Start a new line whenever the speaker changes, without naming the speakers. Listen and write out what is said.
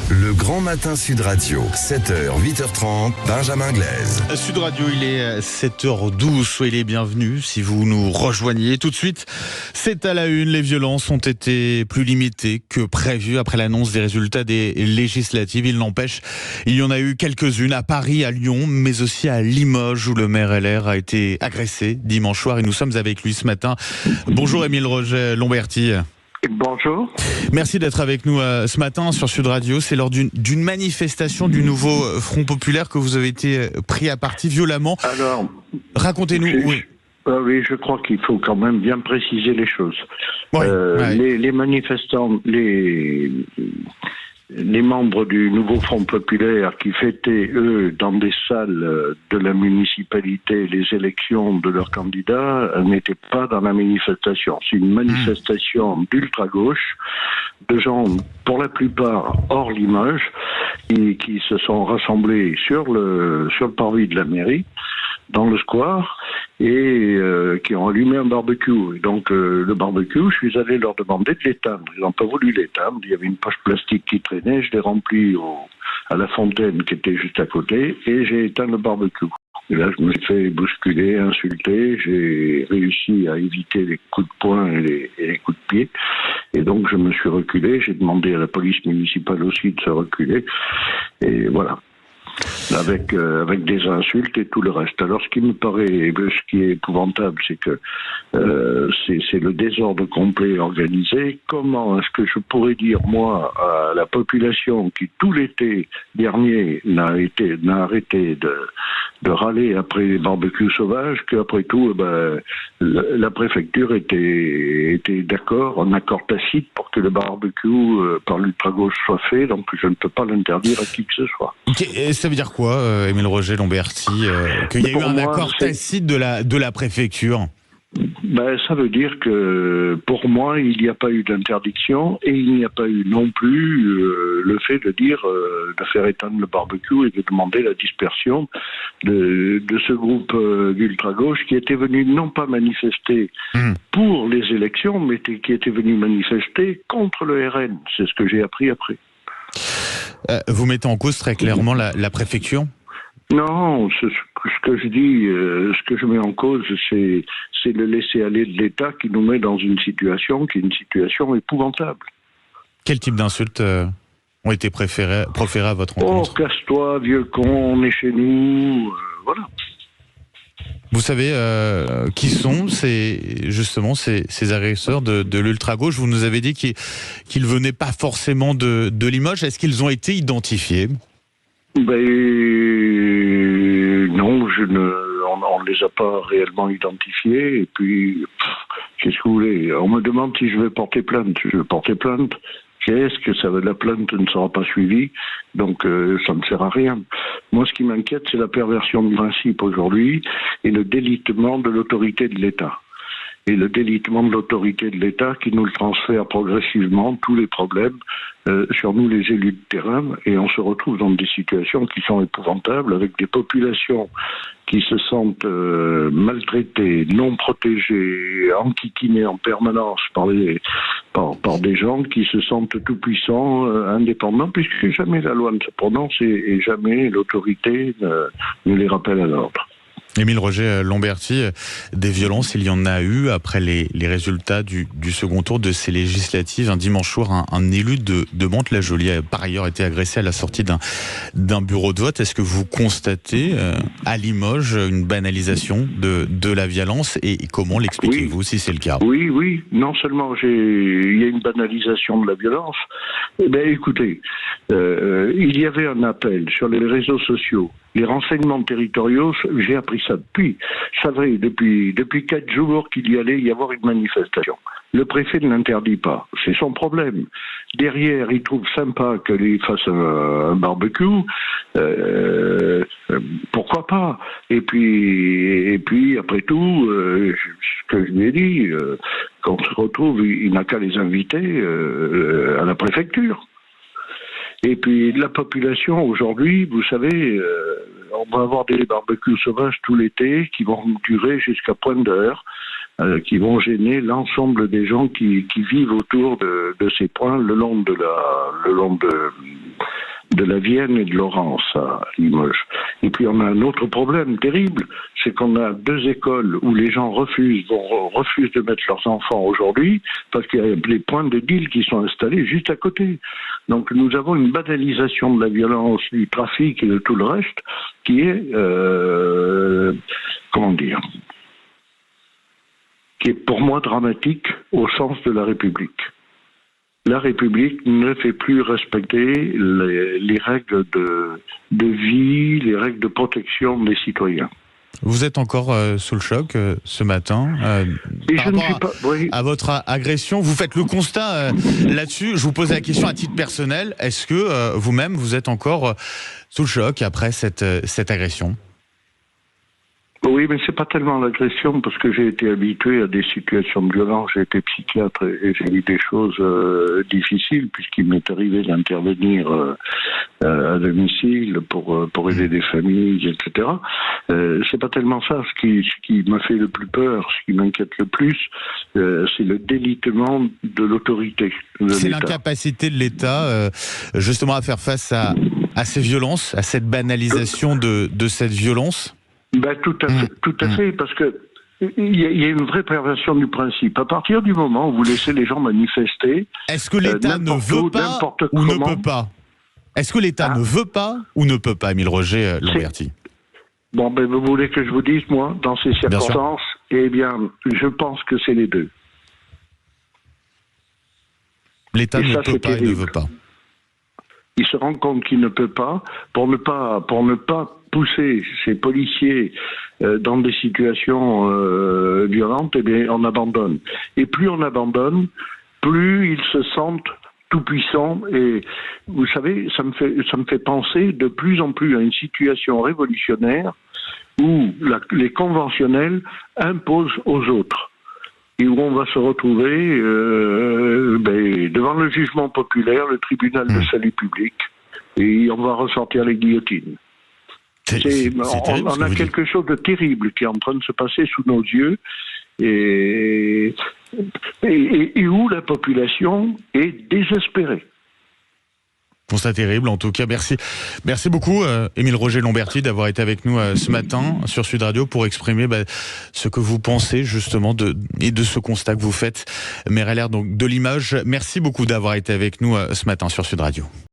Le Grand Matin Sud Radio, 7h, 8h30, Benjamin Glaise.
Sud Radio, il est 7h12, soyez les bienvenus si vous nous rejoignez. Tout de suite, c'est à la une, les violences ont été plus limitées que prévu après l'annonce des résultats des législatives. Il n'empêche, il y en a eu quelques-unes à Paris, à Lyon, mais aussi à Limoges où le maire LR a été agressé dimanche soir et nous sommes avec lui ce matin. Bonjour Émile Roger Lomberti.
Bonjour.
Merci d'être avec nous ce matin sur Sud Radio. C'est lors d'une manifestation du nouveau Front Populaire que vous avez été pris à partie violemment.
Alors,
racontez-nous.
Oui, je crois qu'il faut quand même bien préciser les choses.
Ouais.
Les manifestants, les membres du nouveau Front Populaire qui fêtaient, eux, dans des salles de la municipalité, les élections de leurs candidats, n'étaient pas dans la manifestation. C'est une manifestation d'ultra-gauche, de gens, pour la plupart, hors Limoges, qui se sont rassemblés sur le parvis de la mairie, dans le square, et qui ont allumé un barbecue. Et donc, le barbecue, je suis allé leur demander de l'éteindre. Ils n'ont pas voulu l'éteindre. Il y avait une poche plastique qui traînait. Je l'ai remplie à la fontaine qui était juste à côté, et j'ai éteint le barbecue. Et là, je me suis fait bousculer, insulter. J'ai réussi à éviter les coups de poing et les coups de pied. Et donc, je me suis reculé. J'ai demandé à la police municipale aussi de se reculer. Et voilà. Avec des insultes et tout le reste. Alors, ce qui me paraît, ce qui est épouvantable, c'est que c'est le désordre complet organisé. Comment est-ce que je pourrais dire, moi, à la population qui, tout l'été dernier, n'a arrêté de râler après les barbecues sauvages, qu'après tout, la préfecture était d'accord, en accord tacite, pour que le barbecue par l'ultra-gauche soit fait, donc je ne peux pas l'interdire à qui que ce soit.
Ça veut dire quoi, Émile Roger Lomberti, qu'il y a eu un accord tacite de la préfecture?
Ça veut dire que, pour moi, il n'y a pas eu d'interdiction et il n'y a pas eu non plus le fait de dire de faire éteindre le barbecue et de demander la dispersion de ce groupe d'ultra-gauche qui était venu non pas manifester pour les élections, mais qui était venu manifester contre le RN. C'est ce que j'ai appris après.
Vous mettez en cause très clairement la préfecture ?
Non, ce que je dis, ce que je mets en cause, c'est le laisser-aller de l'État qui nous met dans une situation qui est une situation épouvantable.
Quel type d'insultes ont été proférées à votre rencontre ?
Oh, casse-toi, vieux con, on est chez nous, voilà.
Vous savez qui sont ces agresseurs de l'ultra-gauche ? Vous nous avez dit qu'ils venaient pas forcément de Limoges. Est-ce qu'ils ont été identifiés ?
Non, on ne les a pas réellement identifiés. Et puis, qu'est-ce que vous voulez ? On me demande si je vais porter plainte. Je vais porter plainte. Qu'est-ce que ça veut ? La plainte ne sera pas suivie, donc ça ne sert à rien. Moi, ce qui m'inquiète, c'est la perversion de principe aujourd'hui et le délitement de l'autorité de l'État. Et le délitement de l'autorité de l'État qui nous le transfère progressivement, tous les problèmes, sur nous les élus de terrain, et on se retrouve dans des situations qui sont épouvantables, avec des populations qui se sentent maltraitées, non protégées, enquiquinées en permanence par des gens qui se sentent tout-puissants, indépendants, puisque jamais la loi ne se prononce et jamais l'autorité ne les rappelle à l'ordre.
Émile Roger Lomberti, des violences, il y en a eu après les résultats du second tour de ces législatives. Un dimanche soir, un élu de Mantes-la-Jolie a par ailleurs été agressé à la sortie d'un bureau de vote. Est-ce que vous constatez à Limoges une banalisation de la violence et comment l'expliquez-vous si c'est le cas ?
Oui. Non seulement il y a une banalisation de la violence. Écoutez, il y avait un appel sur les réseaux sociaux. Les renseignements territoriaux, j'ai appris ça depuis. Ça fait depuis 4 jours qu'il y allait y avoir une manifestation. Le préfet ne l'interdit pas. C'est son problème. Derrière, il trouve sympa qu'il fasse un barbecue. Pourquoi pas ? Et puis, après tout, ce que je lui ai dit, quand on se retrouve, il n'a qu'à les inviter à la préfecture. Et puis la population aujourd'hui, vous savez, on va avoir des barbecues sauvages tout l'été qui vont durer jusqu'à point d'heure, qui vont gêner l'ensemble des gens qui vivent autour de ces points le long la Vienne et de Laurence à Limoges. Et puis on a un autre problème terrible, c'est qu'on a 2 écoles où les gens refusent de mettre leurs enfants aujourd'hui parce qu'il y a les points de deal qui sont installés juste à côté. Donc nous avons une banalisation de la violence, du trafic et de tout le reste qui est, qui est pour moi dramatique au sens de la République. La République ne fait plus respecter les règles de vie, les règles de protection des citoyens.
Vous êtes encore sous le choc ce matin
Et je ne suis pas, oui.
à votre agression. Vous faites le constat là-dessus. Je vous pose la question à titre personnel. Est-ce que vous-même, vous êtes encore sous le choc après cette agression ?
Oui, mais c'est pas tellement l'agression, parce que j'ai été habitué à des situations de violence. J'ai été psychiatre et j'ai eu des choses difficiles, puisqu'il m'est arrivé d'intervenir à domicile pour aider des familles, etc. C'est pas tellement ça. Ce qui m'a fait le plus peur, ce qui m'inquiète le plus, c'est le délitement de l'autorité de
C'est
l'État.
l'incapacité de l'État, justement, à faire face à ces violences, à cette banalisation de cette violence.
Ben, tout à fait, parce que il y a une vraie perversion du principe. À partir du moment où vous laissez les gens manifester,
est-ce que l'État ne veut pas ou ne peut pas ? Est-ce que l'État ne veut pas ou ne peut pas, Émile Roger Lamberty ?
Bon, ben vous voulez que je vous dise, moi, dans ces circonstances, eh bien, je pense que c'est les deux.
L'État ne peut pas et ne
terrible.
veut pas.
Il se rend compte qu'il ne peut pas, pour ne pas pousser ces policiers dans des situations violentes, eh bien, on abandonne. Et plus on abandonne, plus ils se sentent tout puissants. Et vous savez, ça me fait penser de plus en plus à une situation révolutionnaire où les conventionnels imposent aux autres. Et où on va se retrouver devant le jugement populaire, le tribunal de salut public, et on va ressortir les guillotines. On a quelque chose de terrible qui est en train de se passer sous nos yeux, et où la population est désespérée.
Constat terrible, en tout cas. Merci beaucoup, Émile Roger Lamberty, d'avoir été avec nous ce matin sur Sud Radio pour exprimer ce que vous pensez justement de ce constat que vous faites, maire LR donc de Limoges. Merci beaucoup d'avoir été avec nous ce matin sur Sud Radio.